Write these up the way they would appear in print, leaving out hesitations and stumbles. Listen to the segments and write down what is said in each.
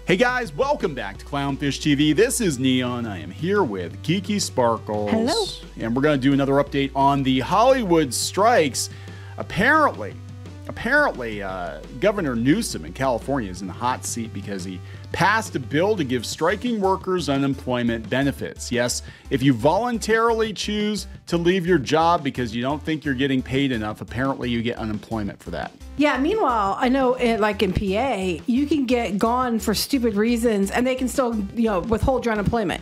Hey guys, welcome back to Clownfish TV. This is Neon. I am here with Kiki Sparkles. Hello. And we're going to do another update on the Hollywood strikes. Apparently, Governor Newsom in California is in the hot seat because he passed a bill to give striking workers unemployment benefits. Yes, if you voluntarily choose to leave your job because you don't think you're getting paid enough, apparently you get unemployment for that. Yeah, meanwhile, I know like in PA, you can get gone for stupid reasons and they can still, withhold your unemployment.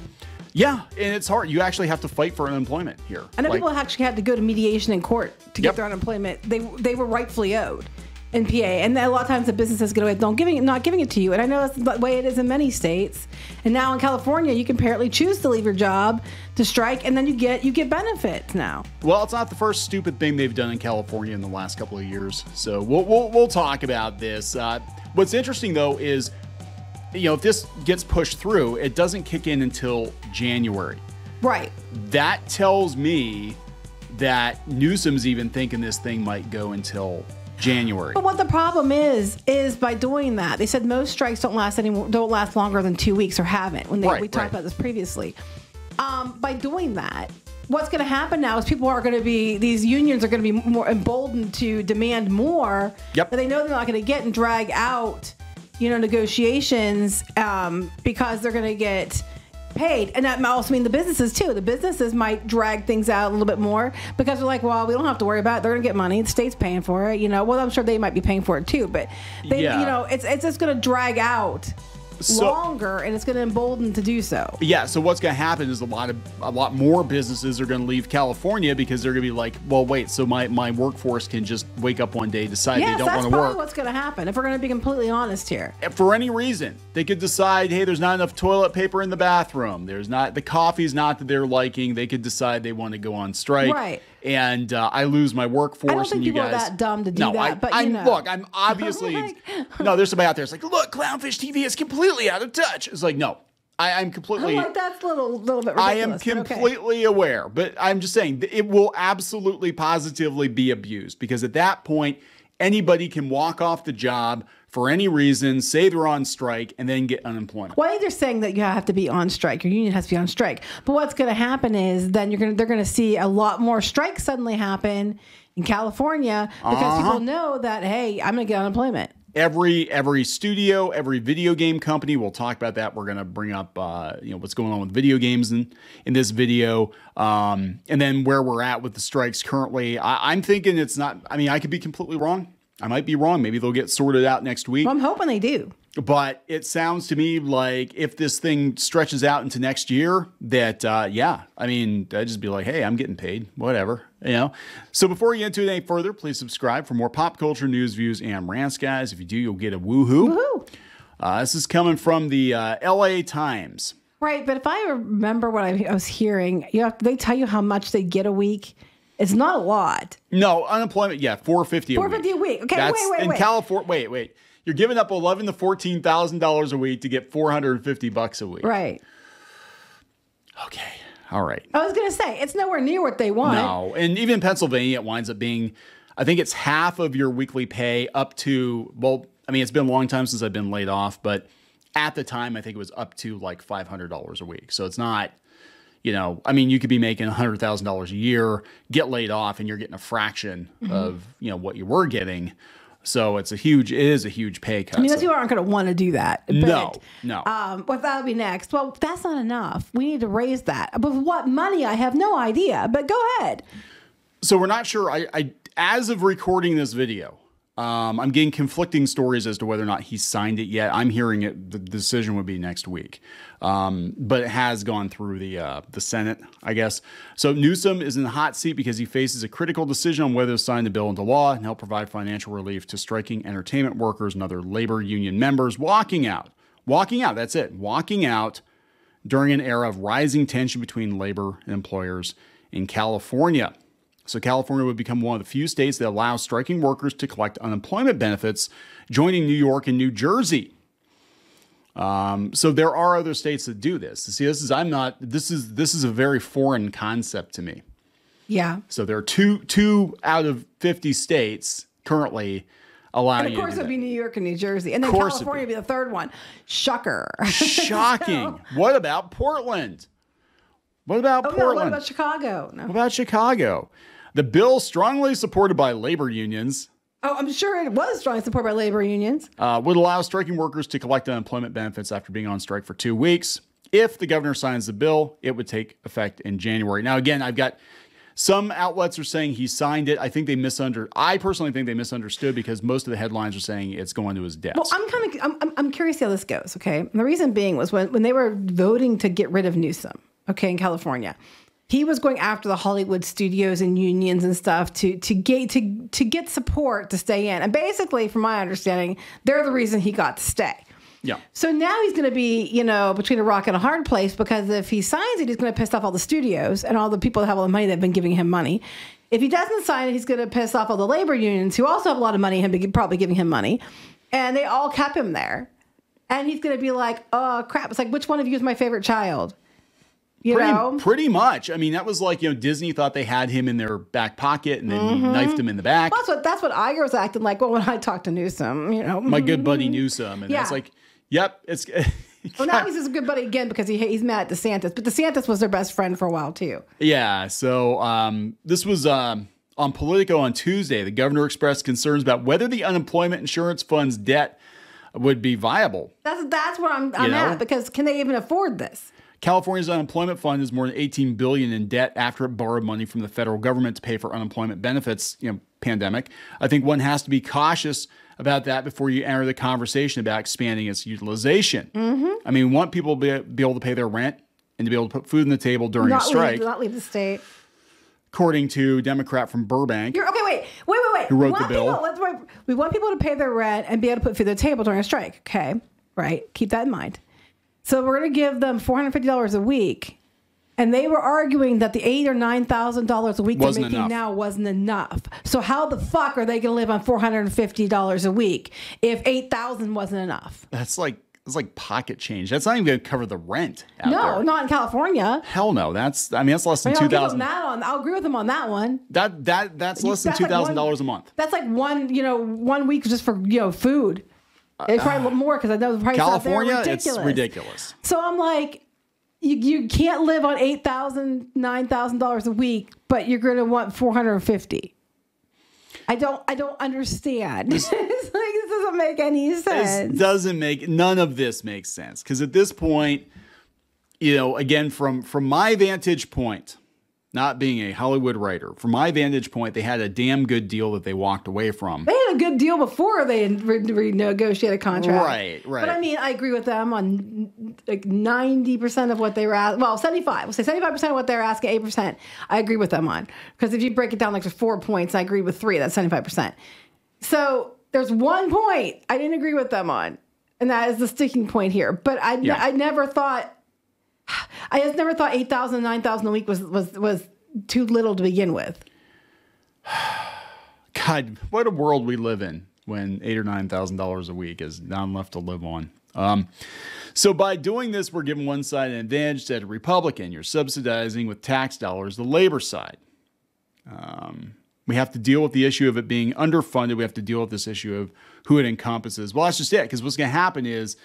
Yeah, and it's hard. You actually have to fight for unemployment here. I know people actually had to go to mediation in court to get their unemployment. They were rightfully owed in PA. And a lot of times the businesses get away with not giving it to you. And I know that's the way it is in many states. And now in California, you can apparently choose to leave your job to strike, and then you get benefits now. Well, it's not the first stupid thing they've done in California in the last couple of years. So we'll talk about this. What's interesting though is, if this gets pushed through, it doesn't kick in until January. Right. That tells me that Newsom's even thinking this thing might go until January. But what the problem is by doing that, they said most strikes don't last longer than 2 weeks, or haven't. We talked about this previously. By doing that, what's going to happen now is these unions are going to be more emboldened to demand more that they know they're not going to get, and drag out, negotiations because they're going to get paid. And that might also mean the businesses too. The businesses might drag things out a little bit more because they're like, well, we don't have to worry about it. They're gonna get money. The state's paying for it. Well, I'm sure they might be paying for it too, but it's just gonna drag out longer, and it's going to embolden to do so. Yeah. So what's going to happen is a lot more businesses are going to leave California because they're going to be like, well, wait, so my workforce can just wake up one day, decide they don't want to work. That's probably what's going to happen, if we're going to be completely honest here. For any reason, they could decide, hey, there's not enough toilet paper in the bathroom. The coffee's not to their liking. They could decide they want to go on strike. Right. And I lose my workforce. I don't think people are that dumb to do that. But look, I'm obviously there's somebody out there. It's like, look, Clownfish TV is completely out of touch. It's like, no, I'm completely. That's a little bit ridiculous. I am completely aware, but I'm just saying it will absolutely, positively be abused, because at that point, anybody can walk off the job for any reason, say they're on strike, and then get unemployment. Well, they're saying that you have to be on strike. Your union has to be on strike. But what's going to happen is then they're going to see a lot more strikes suddenly happen in California because people know that, hey, I'm going to get unemployment. Every studio, every video game company, we'll talk about that. We're going to bring up what's going on with video games in this video, and then where we're at with the strikes currently. I'm thinking it's not. I mean, I could be completely wrong. I might be wrong. Maybe they'll get sorted out next week. Well, I'm hoping they do. But it sounds to me like if this thing stretches out into next year, that, I'd just be like, hey, I'm getting paid, whatever, So before we get into it any further, please subscribe for more pop culture news, views, and rants, guys. If you do, you'll get a woohoo. Woohoo. This is coming from the LA Times. Right, but if I remember what I was hearing, they tell you how much they get a week. It's not a lot. No, unemployment, $450 a week. $450 a week. Okay, wait. In California, wait. You're giving up $11,000 to $14,000 a week to get $450 a week. Right. Okay. All right. I was going to say, it's nowhere near what they want. No. And even in Pennsylvania, it winds up being, I think it's half of your weekly pay up to, it's been a long time since I've been laid off, but at the time, I think it was up to like $500 a week. So it's not, you could be making $100,000 a year, get laid off, and you're getting a fraction of, what you were getting. So it is a huge pay cut. Those people aren't going to want to do that. But, no. What that'll be next? Well, that's not enough. We need to raise that. But what money? I have no idea. But go ahead. So we're not sure. I as of recording this video, I'm getting conflicting stories as to whether or not he signed it yet. I'm hearing the decision would be next week, but it has gone through the Senate, I guess. So Newsom is in the hot seat because he faces a critical decision on whether to sign the bill into law and help provide financial relief to striking entertainment workers and other labor union members walking out. That's it. Walking out during an era of rising tension between labor and employers in California. So California would become one of the few states that allows striking workers to collect unemployment benefits, joining New York and New Jersey. So there are other states that do this. See, this is a very foreign concept to me. Yeah. So there are two out of 50 states currently allow you. And of course, it would be New York and New Jersey, and then California would be the third one. Shocker! Shocking. What about Portland? What about Portland? No, what about Chicago? No. What about Chicago? The bill, strongly supported by labor unions. Oh, I'm sure it was strongly supported by labor unions. Would allow striking workers to collect unemployment benefits after being on strike for 2 weeks. If the governor signs the bill, it would take effect in January. Now, again, I've got some outlets are saying he signed it. I think they I personally think they misunderstood because most of the headlines are saying it's going to his desk. Well, I'm curious how this goes. Okay, and the reason being was when they were voting to get rid of Newsom. Okay, in California, he was going after the Hollywood studios and unions and stuff to get support to stay in. And basically, from my understanding, they're the reason he got to stay. Yeah. So now he's going to be, between a rock and a hard place, because if he signs it, he's going to piss off all the studios and all the people that have all the money that have been giving him money. If he doesn't sign it, he's going to piss off all the labor unions who also have a lot of money and probably giving him money. And they all kept him there. And he's going to be like, oh, crap. It's like, which one of you is my favorite child? Pretty much. I mean, that was like, Disney thought they had him in their back pocket and then knifed him in the back. Well, that's what Iger was acting like. Well, when I talked to Newsom, My good buddy Newsom. And it's like, yep, it's... Well, now he's just a good buddy again because he's mad at DeSantis. But DeSantis was their best friend for a while, too. Yeah, so this was on Politico on Tuesday. The governor expressed concerns about whether the unemployment insurance fund's debt would be viable. That's where I'm at, because can they even afford this? California's unemployment fund is more than $18 billion in debt after it borrowed money from the federal government to pay for unemployment benefits, pandemic. I think one has to be cautious about that before you enter the conversation about expanding its utilization. I mean, we want people to be able to pay their rent and to be able to put food on the table during a strike. Not leave the state. According to a Democrat from Burbank. Wait. Who wrote the bill. We want people to pay their rent and be able to put food on the table during a strike. Okay, right? Keep that in mind. So we're going to give them $450 a week. And they were arguing that the $8,000 or $9,000 a week they're making now wasn't enough. So how the fuck are they going to live on $450 a week if $8,000 wasn't enough? It's like pocket change. That's not even going to cover the rent out there. No, not in California. Hell no. That's less than $2,000. I'll agree with them on that one. That's less than $2,000 a month. That's like one week just for food. It's probably more because I know the price California, out there is ridiculous. It's ridiculous. So I'm like, you can't live on $8,000, $9,000 a week, but you're going to want $450. I don't understand. It's like, this doesn't make any sense. None of this makes sense. Because at this point, again, from my vantage point, not being a Hollywood writer, from my vantage point, they had a damn good deal that they walked away from. They had a good deal before they renegotiated a contract. Right. But I mean, I agree with them on like 90% of what they were asking. Well, 75. We'll say 75% of what they're asking, 8%. I agree with them on. Because if you break it down like to 4 points, I agree with 3. That's 75%. So there's 1 point I didn't agree with them on. And that is the sticking point here. But I never thought... I just never thought $8,000, $9,000 a week was too little to begin with. God, what a world we live in when $8,000 or $9,000 a week is not enough to live on. So by doing this, we're giving one side an advantage to a Republican. You're subsidizing with tax dollars the labor side. We have to deal with the issue of it being underfunded. We have to deal with this issue of who it encompasses. Well, that's just it, because what's going to happen is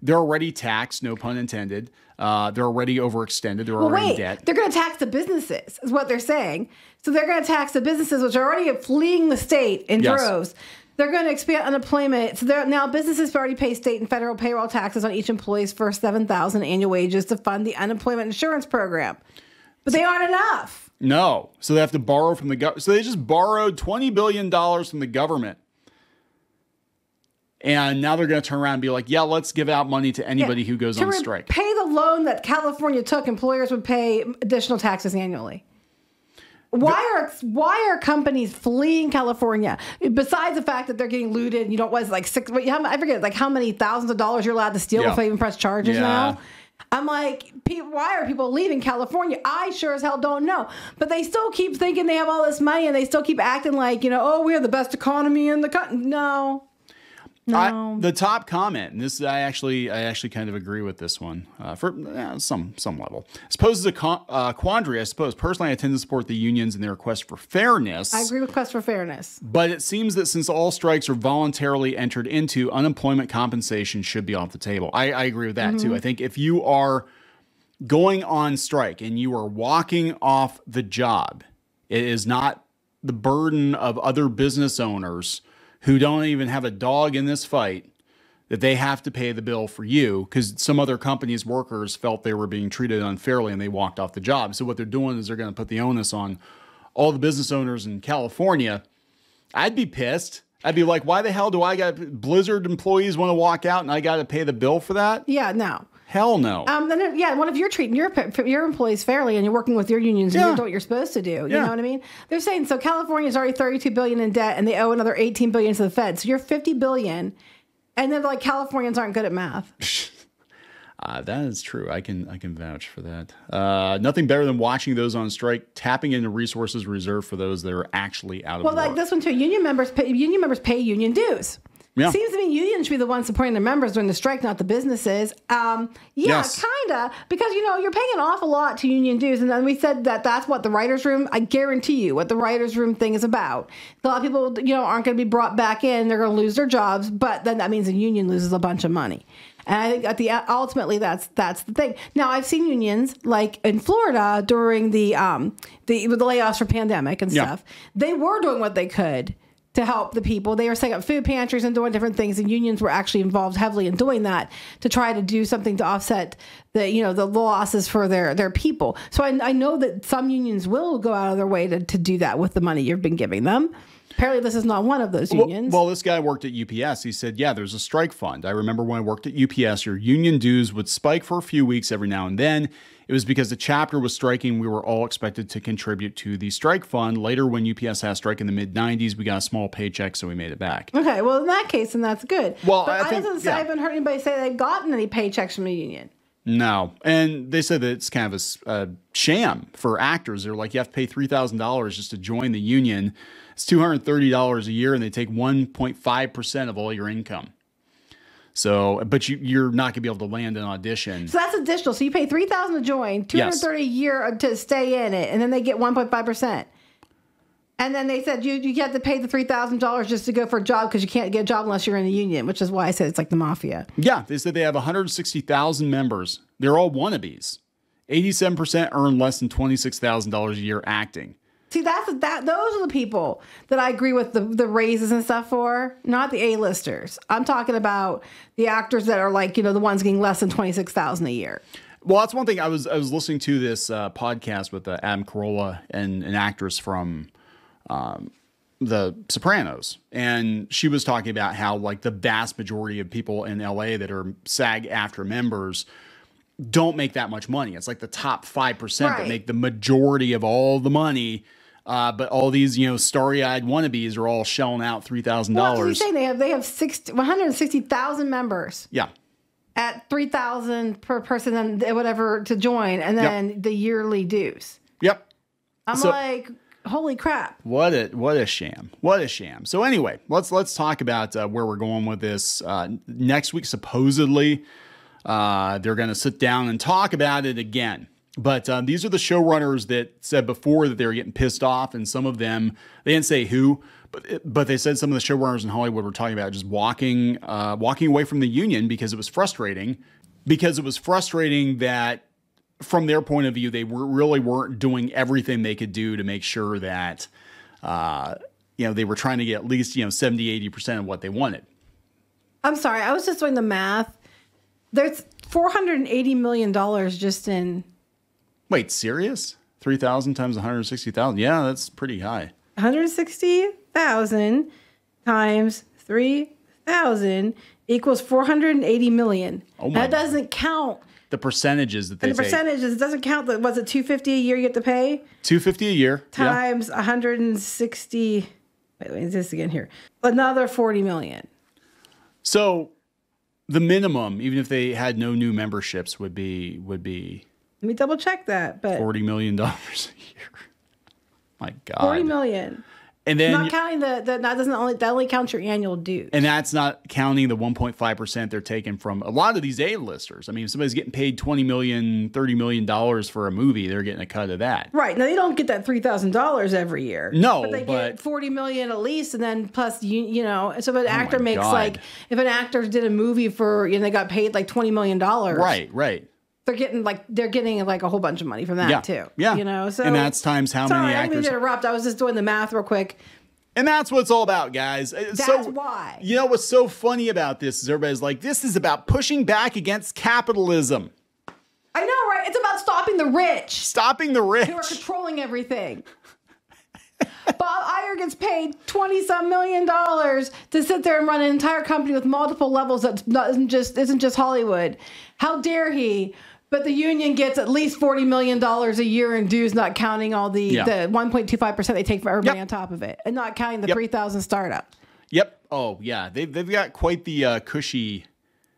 they're already taxed, no pun intended. They're already overextended. They're already in debt. They're going to tax the businesses, is what they're saying. So they're going to tax the businesses, which are already fleeing the state in droves. They're going to expand unemployment. So now businesses already pay state and federal payroll taxes on each employee's first $7,000 annual wages to fund the unemployment insurance program. But they aren't enough. No. So they have to borrow from the government. So they just borrowed $20 billion from the government. And now they're going to turn around and be like, yeah, let's give out money to anybody who goes on strike. Pay the loan that California took. Employers would pay additional taxes annually. Why are companies fleeing California? Besides the fact that they're getting looted, I forget like how many thousands of dollars you're allowed to steal before they even press charges now. I'm like, why are people leaving California? I sure as hell don't know. But they still keep thinking they have all this money and they still keep acting like, we're the best economy in the country. No. No. The top comment, and this I actually kind of agree with this one for some level. This poses a quandary, I suppose. Personally, I tend to support the unions in their request for fairness. I agree with quest for fairness. But it seems that since all strikes are voluntarily entered into, unemployment compensation should be off the table. I agree with that too. I think if you are going on strike and you are walking off the job, it is not the burden of other business owners who don't even have a dog in this fight that they have to pay the bill for you because some other company's workers felt they were being treated unfairly and they walked off the job. So what they're doing is they're going to put the onus on all the business owners in California. I'd be pissed. I'd be like, why the hell do I got Blizzard employees want to walk out and I got to pay the bill for that? Yeah, no. Hell no. Then what if you're treating your employees fairly and you're working with your unions and you're doing what you're supposed to do? You know what I mean? They're saying so California's already $32 billion in debt and they owe another $18 billion to the Fed. So you're $50 billion, and then like Californians aren't good at math. That is true. I can vouch for that. Nothing better than watching those on strike tapping into resources reserved for those that are actually out of work. Well, like this one too. Union members pay union dues. Yeah. Seems to me unions should be the ones supporting their members during the strike, not the businesses. Yes. Kinda, because you're paying an awful lot to union dues, and then we said that's what the writers' room. I guarantee you, what the writers' room thing is about. A lot of people, aren't going to be brought back in. They're going to lose their jobs, but then that means the union loses a bunch of money. And I think ultimately that's the thing. Now I've seen unions like in Florida during the layoffs for pandemic and stuff. They were doing what they could to help the people. They were setting up food pantries and doing different things, and unions were actually involved heavily in doing that to try to do something to offset the losses for their people. So I know that some unions will go out of their way to do that with the money you've been giving them. Apparently, this is not one of those unions. Well, this guy worked at UPS. He said, yeah, there's a strike fund. I remember when I worked at UPS, your union dues would spike for a few weeks every now and then. It was because the chapter was striking. We were all expected to contribute to the strike fund. Later, when UPS had a strike in the mid-'90s, we got a small paycheck, so we made it back. Okay, well, in that case, then that's good. Well, but I haven't heard anybody say they've gotten any paychecks from the union. No. And they said that it's kind of a sham for actors. They're like, you have to pay $3,000 just to join the union. It's $230 a year, and they take 1.5% of all your income. So, but you're not going to be able to land an audition. So that's additional. So you pay $3,000 to join, $230 a year to stay in it, and then they get 1.5%. And then they said you have to pay the $3,000 just to go for a job because you can't get a job unless you're in the union, which is why I said it's like the mafia. Yeah, they said they have 160,000 members. They're all wannabes. 87% earn less than $26,000 a year acting. See, those are the people that I agree with the raises and stuff for, not the A-listers. I'm talking about the actors that are like, the ones getting less than $26,000 a year. Well, that's one thing. I was listening to this podcast with Adam Carolla and an actress from The Sopranos, and she was talking about how like the vast majority of people in LA that are SAG-AFTRA members don't make that much money. It's like the top 5% that make the majority of all the money. But all these, starry-eyed wannabes are all shelling out $3,000. Well, what you say they have 160,000 members. Yeah. At $3,000 per person and whatever to join, and then the yearly dues. Yep. I'm like, holy crap! What a sham! What a sham! So anyway, let's talk about where we're going with this. Next week, supposedly, they're going to sit down and talk about it again. But these are the showrunners that said before that they were getting pissed off, and some of them, they didn't say who, but they said some of the showrunners in Hollywood were talking about just walking away from the union because it was frustrating. Because it was frustrating that, from their point of view, they really weren't doing everything they could do to make sure that, they were trying to get at least 70-80% of what they wanted. I'm sorry, I was just doing the math. There's $480 million just in. Wait, serious? 3,000 times 160,000? Yeah, that's pretty high. 160,000 times 3,000 equals 480 million. Oh my! That doesn't count the percentages that they take. The percentages, it doesn't count. Was it $250 a year you have to pay? $250 a year times 160. Wait, is this again here? Another 40 million. So the minimum, even if they had no new memberships, would be. Let me double check that. But $40 million a year. My God. 40 million. And then not counting that only counts your annual dues. And that's not counting the 1.5% they're taking from a lot of these A-listers. I mean, if somebody's getting paid $20 million, $30 million for a movie, they're getting a cut of that. Right. Now, they don't get that $3,000 every year. No, but they get $40 million at least, and then plus, you know, so if an actor makes like, if an actor did a movie for, you know, they got paid like $20 million. Right. They're getting like a whole bunch of money from that too. Yeah. You know, so. And that's times how many actors. I didn't mean to interrupt. I was just doing the math real quick. And that's what it's all about, guys. That's why. You know what's so funny about this is everybody's like, this is about pushing back against capitalism. I know, right? It's about stopping the rich. Stopping the rich. Who are controlling everything. Bob Iger gets paid $20-some million to sit there and run an entire company with multiple levels that isn't just Hollywood. How dare he? But the union gets at least $40 million a year in dues, not counting all the 1.25% they take from everybody on top of it, and not counting the 3,000 startup. Yep. Oh yeah, they've got quite the cushy.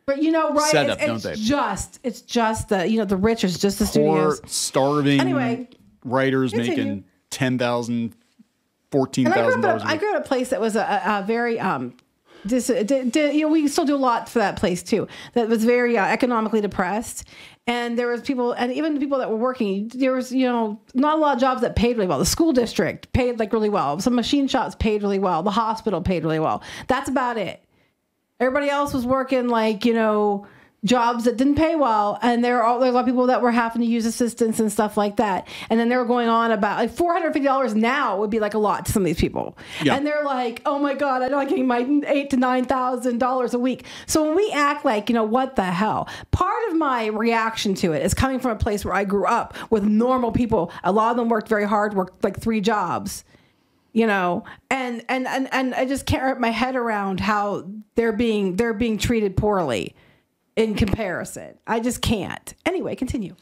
But you know, right? Setup, don't they? It's just the the rich is just the studios. Poor, starving. Anyway, writers making $10,000, $14,000. I grew up at a place that was a very we still do a lot for that place too. That was very economically depressed, and there was people, and even the people that were working, there was not a lot of jobs that paid really well. The school district paid like really well. Some machine shops paid really well. The hospital paid really well. That's about it. Everybody else was working like jobs that didn't pay well, and there's a lot of people that were having to use assistance and stuff like that. And then they were going on about like $450 now would be like a lot to some of these people. Yeah. And they're like, oh my God, I'm not getting my $8,000 to $9,000 a week. So when we act like, what the hell? Part of my reaction to it is coming from a place where I grew up with normal people. A lot of them worked very hard, worked like 3 jobs. And I just can't wrap my head around how they're being treated poorly in comparison. I just can't. Anyway, continue.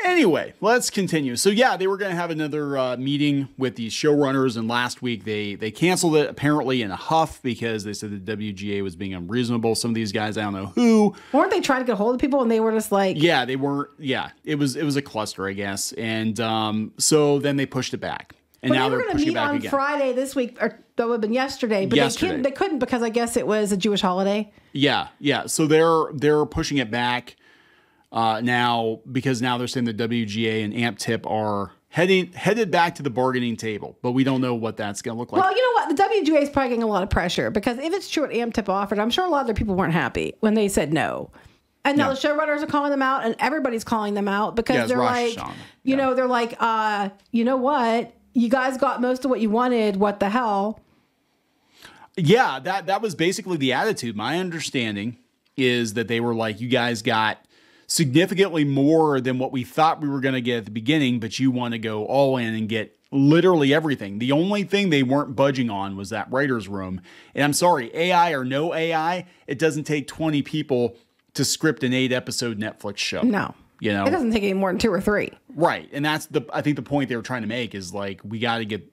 Anyway, let's continue. So yeah, they were going to have another meeting with these showrunners, and last week they canceled it apparently in a huff because they said the WGA was being unreasonable. Some of these guys, I don't know who. Weren't they trying to get a hold of people and they were just like... Yeah, they weren't. Yeah, it was a cluster, I guess. And so then they pushed it back. And now they're pushing it back again. They were going to meet on Friday this week, or that would have been yesterday, but they couldn't because I guess it was a Jewish holiday. Yeah. So they're pushing it back now because now they're saying the WGA and AMP-TIP are headed back to the bargaining table, but we don't know what that's going to look like. Well, you know what? The WGA is probably getting a lot of pressure because if it's true what AMP-TIP offered, I'm sure a lot of their people weren't happy when they said no. And now the showrunners are calling them out, and everybody's calling them out because they're like, they're like, you know what? You guys got most of what you wanted. What the hell? Yeah, that was basically the attitude. My understanding is that they were like, you guys got significantly more than what we thought we were going to get at the beginning, but you want to go all in and get literally everything. The only thing they weren't budging on was that writer's room. And I'm sorry, AI or no AI, it doesn't take 20 people to script an 8-episode Netflix show. No. It doesn't take any more than 2 or 3. Right. And that's I think the point they were trying to make is like, we got to get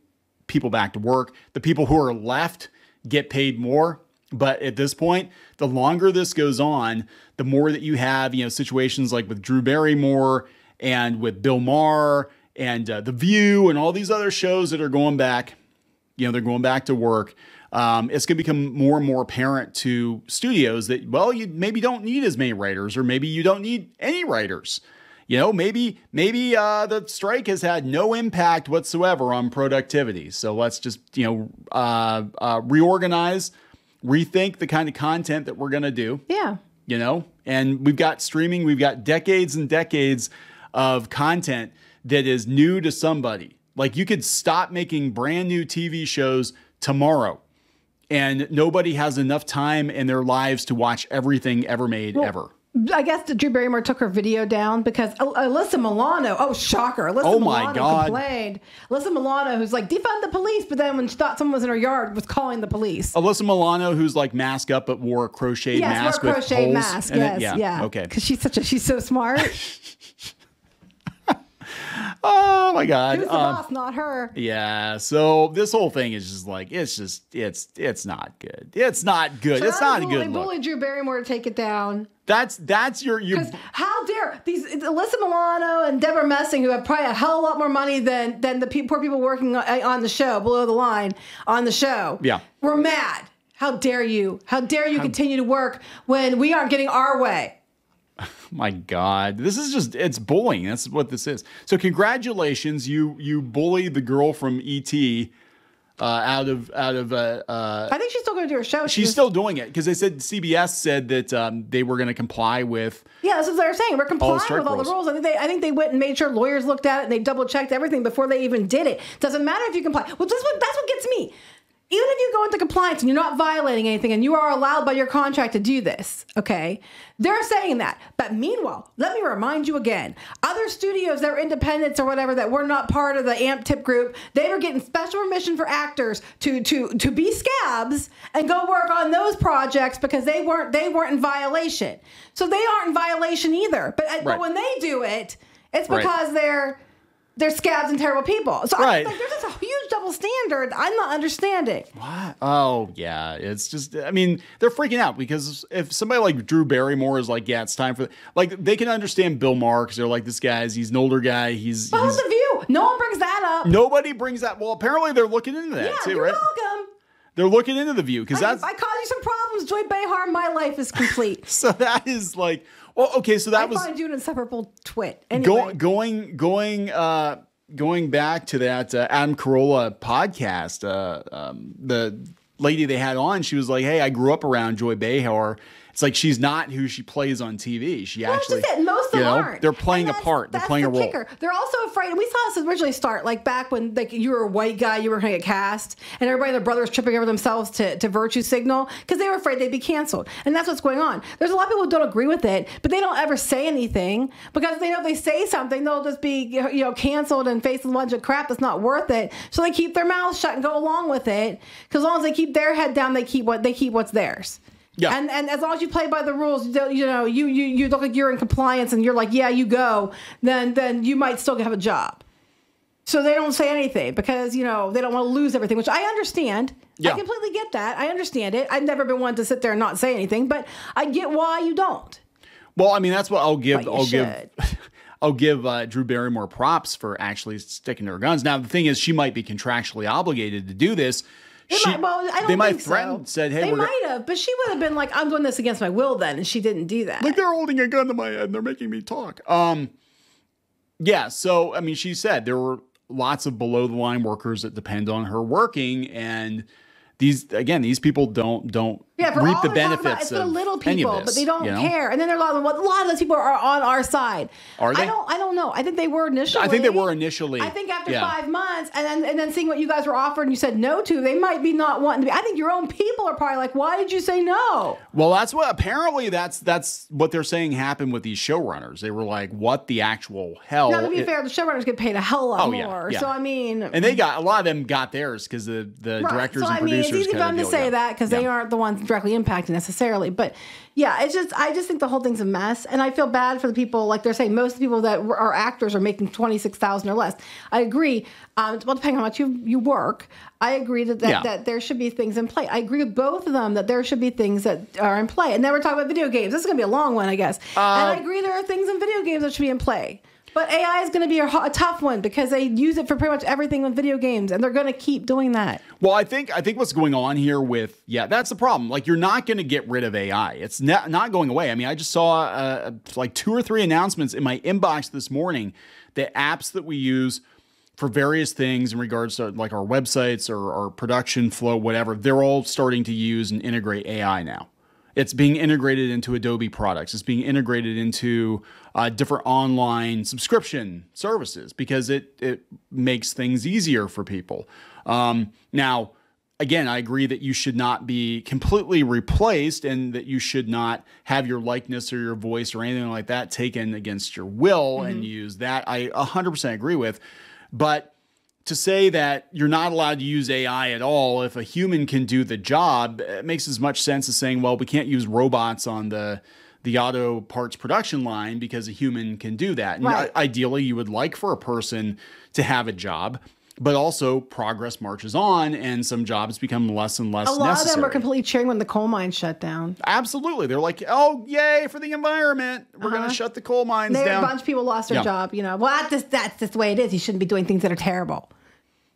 people back to work. The people who are left get paid more. But at this point, the longer this goes on, the more that you have, situations like with Drew Barrymore and with Bill Maher and The View and all these other shows that are going back, they're going back to work. It's going to become more and more apparent to studios that, well, you maybe don't need as many writers, or maybe you don't need any writers. Maybe the strike has had no impact whatsoever on productivity. So let's just, reorganize, rethink the kind of content that we're going to do. Yeah. And we've got streaming. We've got decades and decades of content that is new to somebody. Like, you could stop making brand new TV shows tomorrow, and nobody has enough time in their lives to watch everything ever made ever. I guess that Drew Barrymore took her video down because Alyssa Milano, shocker, Alyssa Milano complained. Alyssa Milano, who's like, defund the police, but then when she thought someone was in her yard, was calling the police. Alyssa Milano, who's like mask up but wore a crocheted mask with holes. Yes, yeah. Okay. Because she's so smart. Oh my God. Who's the boss, not her? Yeah. So this whole thing is just like, it's not good. It's not good. So it's not a good look. They bullied Drew Barrymore to take it down. That's your. How dare these Alyssa Milano and Deborah Messing, who have probably a hell of a lot more money than the poor people working on the show, below the line on the show. Yeah. We're mad. How dare you? How dare you continue to work when we aren't getting our way? My God, this is just, it's bullying. That's what this is. So congratulations, you bullied the girl from E.T. out of. I think she's still going to do her show. She's still doing it because they said CBS said that they were going to comply with. Yeah, that's what they're saying. We're complying with all the rules. I think they went and made sure lawyers looked at it and they double checked everything before they even did it. Doesn't matter if you comply. Well, that's what gets me. Even if you go into compliance and you're not violating anything and you are allowed by your contract to do this, okay? They're saying that. But meanwhile, let me remind you again, other studios that were independents or whatever that were not part of the AMP tip group, they were getting special permission for actors to be scabs and go work on those projects because they weren't in violation. So they aren't in violation either. But when they do it, it's because they're scabs and terrible people. So I think there's just a huge double standard I'm not understanding. What? Oh, yeah. It's just, I mean, they're freaking out because if somebody like Drew Barrymore is like, yeah, it's time for, like, they can understand Bill Maher because they're like, this he's an older guy. He's The View. No one brings that up. Nobody brings that. Well, apparently they're looking into that too, you're right? welcome. They're looking into The View because that's. I caused you some problems, Joy Behar. My life is complete. So that is like, well, okay, so that was. I find you an inseparable twit. Anyway. Going back to that Adam Carolla podcast, the lady they had on, she was like, hey, I grew up around Joy Behar. It's like she's not who she plays on TV. She actually, that's it. Most of them aren't. They're playing a part. They're playing a role. Kicker. They're also afraid. And we saw this originally start like back when you were a white guy, you were going to get cast, and everybody and their brother was tripping over themselves to virtue signal because they were afraid they'd be canceled. And that's what's going on. There's a lot of people who don't agree with it, but they don't ever say anything because they know if they say something, they'll just be canceled and face a bunch of crap that's not worth it. So they keep their mouths shut and go along with it because as long as they keep their head down, they keep what's theirs. Yeah. And as long as you play by the rules, you look like you're in compliance and you're like, yeah, you go, then you might still have a job. So they don't say anything because, they don't want to lose everything, which I understand. Yeah. I completely get that. I understand it. I've never been one to sit there and not say anything, but I get why you don't. Well, I mean, that's what I'll give Drew Barrymore props for actually sticking to her guns. Now, the thing is, she might be contractually obligated to do this. They might have threatened, said, hey, they might have, but she would have been like, I'm doing this against my will then, and she didn't do that. Like, they're holding a gun to my head and they're making me talk. Yeah, so, I mean, she said there were lots of below-the-line workers that depend on her working, and these people don't reap the benefits it's the little people, this, but they don't care. And then there are a lot of those people are on our side. Are they? I don't know. I think they were initially. I think they were initially. I think after 5 months, and then seeing what you guys were offered and you said no to, they might be not wanting to be. I think your own people are probably like, why did you say no? Well, that's what they're saying happened with these showrunners. They were like, what the actual hell? Now, to be fair, the showrunners get paid a hell of a lot more. Yeah. So I mean, and a lot of them got theirs because the directors and producers. It's easy for them to say that because they aren't the ones directly impacted necessarily. But yeah, I just think the whole thing's a mess, and I feel bad for the people. Like they're saying, most of the people that are actors are making $26,000 or less. I agree. Well, depending on how much you work, I agree that there should be things in play. I agree with both of them that there should be things that are in play. And then we're talking about video games. This is going to be a long one, I guess. And I agree there are things in video games that should be in play. But AI is going to be a tough one because they use it for pretty much everything with video games, and they're going to keep doing that. Well, I think what's going on here with that's the problem. Like, you're not going to get rid of AI. It's not going away. I mean, I just saw like 2 or 3 announcements in my inbox this morning that apps that we use for various things in regards to like our websites or our production flow, whatever, they're all starting to use and integrate AI now. It's being integrated into Adobe products. It's being integrated into different online subscription services because it makes things easier for people. Now, again, I agree that you should not be completely replaced and that you should not have your likeness or your voice or anything like that taken against your will and use that. I 100% agree with. But to say that you're not allowed to use AI at all if a human can do the job, it makes as much sense as saying, well, we can't use robots on the the auto parts production line because a human can do that. And right. Ideally, you would like for a person to have a job, but also progress marches on and some jobs become less and less necessary. A lot of them are completely cheering when the coal mines shut down. Absolutely. They're like, oh, yay for the environment. We're going to shut the coal mines down. A bunch of people lost their job. You know, well, that's just the way it is. You shouldn't be doing things that are terrible.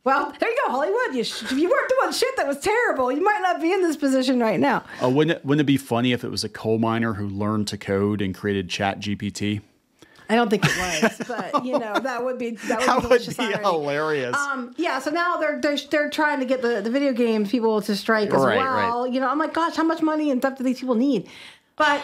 Well, there you go, Hollywood. If you weren't doing shit that was terrible, you might not be in this position right now. Wouldn't it be funny if it was a coal miner who learned to code and created ChatGPT? I don't think it was, but you know that would be hilarious. Yeah, so now they're trying to get the video games people to strike as well. Right. You know, I'm like, gosh, how much money and stuff do these people need? But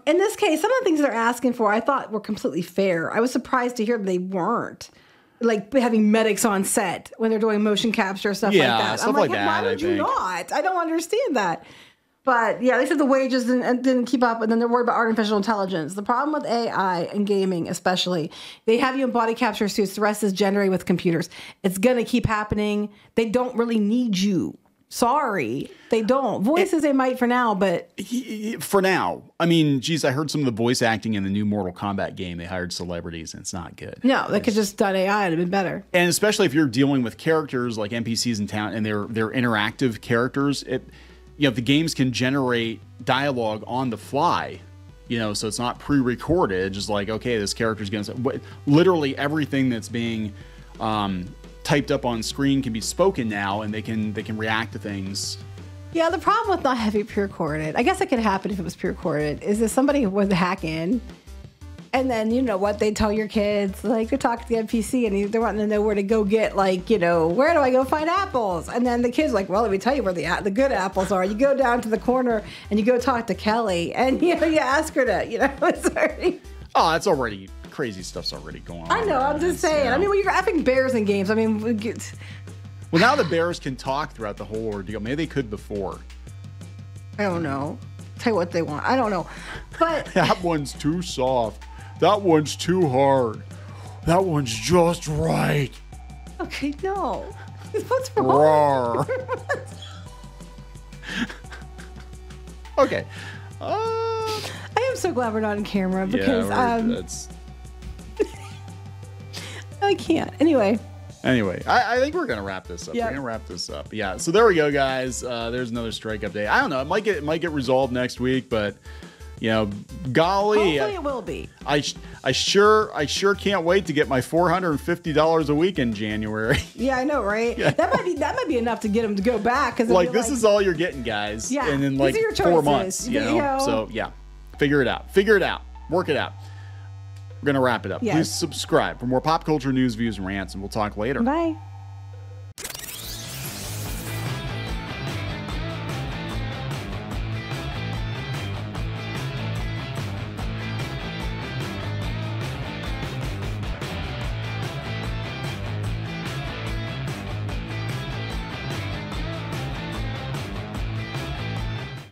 in this case, some of the things they're asking for, I thought were completely fair. I was surprised to hear that they weren't. Like having medics on set when they're doing motion capture, stuff like that. Stuff like that. Why would you not? I don't understand that. But yeah, they said the wages didn't keep up, and then they're worried about artificial intelligence. The problem with AI and gaming, especially, they have you in body capture suits. The rest is generated with computers. It's gonna keep happening. They don't really need you. Sorry, they don't. Voices they might for now, but for now, I mean, geez, I heard some of the voice acting in the new Mortal Kombat game. They hired celebrities, and it's not good. No, they could just done AI; it'd been better. And especially if you're dealing with characters like NPCs in town, and they're interactive characters. The games can generate dialogue on the fly. So it's not pre-recorded. Just like, okay, this character's gonna say. Literally everything that's being typed up on screen can be spoken now, and they can react to things. Yeah, the problem with not having pre-recorded, I guess it could happen if it was pre-recorded, is that somebody would hack in, and then you know what they tell your kids, like they talk to the NPC and they're wanting to know where to go get, like, where do I go find apples? And then the kid's like, well, let me tell you where the good apples are. You go down to the corner and you go talk to Kelly, and you ask her to, it's already. Oh, that's already. Crazy stuff's already going on. I know. I'm just saying. I mean, when you're having bears in games, I mean, well, now the bears can talk throughout the whole ordeal. Maybe they could before. I don't know. Tell you what they want. I don't know. But that one's too soft. That one's too hard. That one's just right. Okay, no. What's wrong? Okay. I am so glad we're not on camera because that's. I can't. Anyway, I think we're going to wrap this up. Yep. We're going to wrap this up. Yeah. So there we go, guys. There's another strike update. I don't know. It might get resolved next week, but golly. Hopefully it will be. I sure can't wait to get my $450 a week in January. Yeah, I know, right? Yeah. That might be enough to get them to go back. Cause this is all you're getting, guys. Yeah. And in 4 months, So yeah, figure it out. Work it out. We're going to wrap it up. Yes. Please subscribe for more pop culture news, views, and rants, and we'll talk later. Bye.